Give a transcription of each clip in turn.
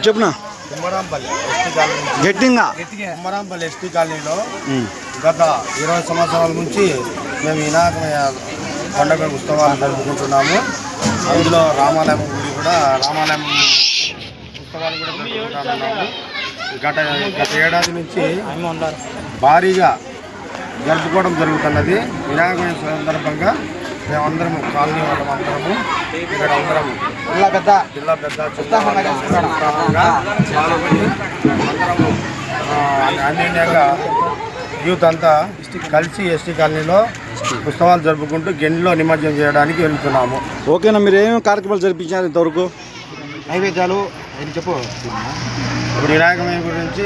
చెప్పునా గట్టిగా కుమ్మరాంపల్లి ఎస్టీ కాలనీలో గత 20 సంవత్సరాల నుంచి మేము వినాయక పండుగ ఉత్సవాలు జరుపుకుంటున్నాము. అందులో రామాలయం గుడి కూడా రామాలయం ఉత్సవాలు కూడా జరుపుకుంటున్నాము. గత ఏడాది నుంచి భారీగా జరుపుకోవడం జరుగుతున్నది. వినాయకుని సందర్భంగా మేమందరము కాలనీ వాళ్ళం అందరము ఇక్కడ అందరం జిల్లా పెద్ద ఉత్సాహంగా అందరము అన్యోన్యంగా యూత్ అంతా కలిసి ఎస్టీ కాలనీలో ఉత్సవాలు జరుపుకుంటూ గెండిలో నిమజ్జనం చేయడానికి వెళ్తున్నాము. ఓకేనా, మీరు ఏమేమి కార్యక్రమాలు జరిపించారు ఇంతవరకు? నైవేద్యాలు చెప్పు. ఇప్పుడు వినాయకమైన గురించి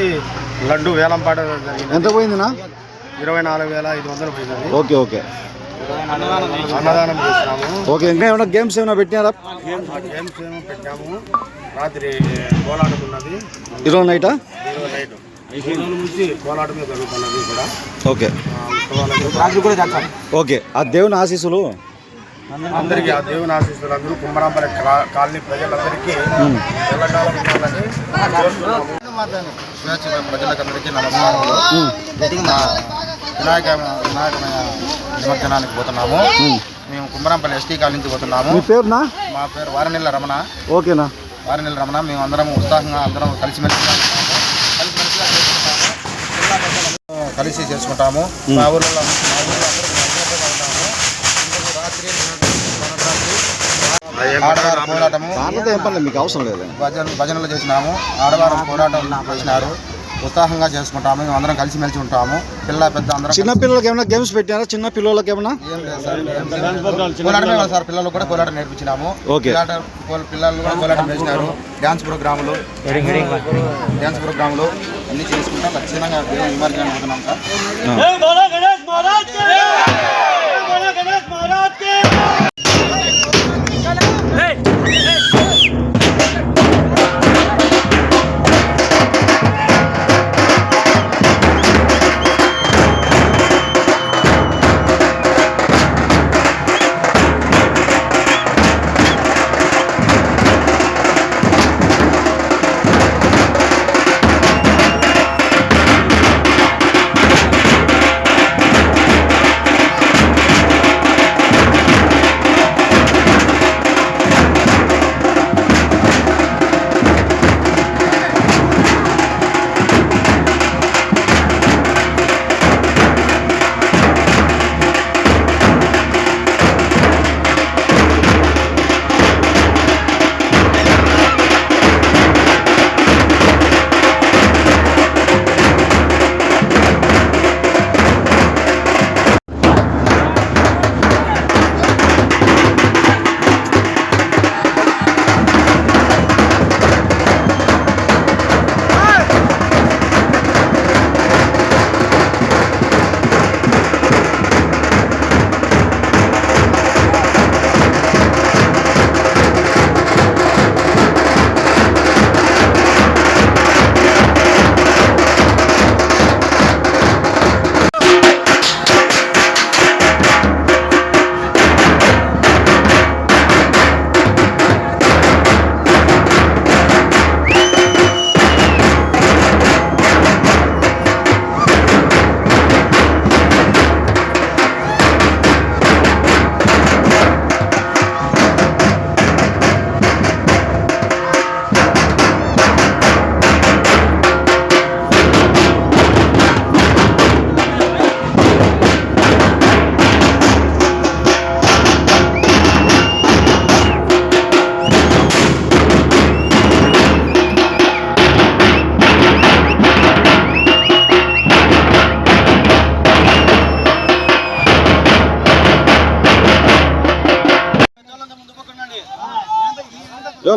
లడ్డు వేలంపాట జరిగింది. ఎంత పోయిందినా? 24,500 పోయింది. ఓకే ఓకే, అన్నదానం చేసినాము. ఓకే. ఇంకా ఏమైనా గేమ్స్ ఏమైనా పెట్టినారా? గేమ్స్ ఏమో పెట్టాము. రాత్రి కోలాటం ఉన్నది. ఈరోజు నైటా? ఈరోజు నైట్ 5 రోజుల నుంచి కోలాటమే జరుగుతున్నది కూడా. ఓకే ఉత్సవాలు. ఓకే, ఆ దేవుని ఆశీస్సులు అందరికీ, ఆ దేవుని ఆశీస్సులు అందరూ కుమ్మరాంపల్లి కాలనీ ప్రజలందరికీ ఎల్లకాలం ఉండాలని ప్రజలకందరికీ నమస్కారాలు. వినాయకమైన నిమజ్జనానికి పోతున్నాము. మేము కుమ్మరాంపల్లి ఎస్టీ కాలనీ నుంచి పోతున్నాము. మీ పేరునా? మా పేరు వారనెల్ల రమణ. ఓకేనా? వారనెల్ల రమణ. మేము అందరం ఉత్సాహంగా అందరం కలిసిమెలిసి కలిసి చేసుకుంటాము. మా ఊళ్ళో పోరాటము మీకు అవసరం లేదు. భజనలు చేసినాము. ఆడవారం పోరాటం చేసినారు. ఉత్సాహంగా చేసుకుంటాము. మేము అందరం కలిసిమెలిసి ఉంటాము. పిల్ల పెద్ద అందరం. చిన్న పిల్లలకి ఏమైనా గేమ్స్ పెట్టారా? చిన్న పిల్లలకి ఏమైనా? ఏం లేదు సార్, పోరాటమే కదా సార్. పిల్లలు కూడా పోరాటం నేర్పించినాము. పిల్లలు కూడా పోరాటం చేసినారు. డ్యాన్స్ ప్రోగ్రాములు అన్ని చేసుకుంటాం. ఖచ్చితంగా నిమజ్జనం అనుకుంటున్నాం సార్.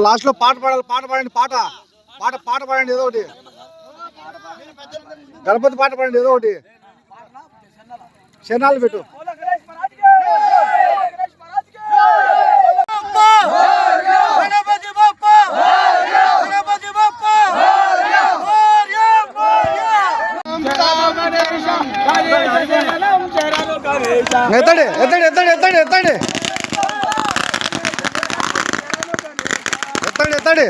లాస్ట్ లో పాట పాడాలి, పాట పాడండి, పాట పాట పాట పాడండి ఏదో ఒకటి. గణపతి పాట పాడండి ఏదో ఒకటి. శనాలు పెట్టు. ఎత్తండి ఎత్తండి ఎత్తండి ఎత్తండి ఎత్తండి ఎత్తండి ఎత్తండి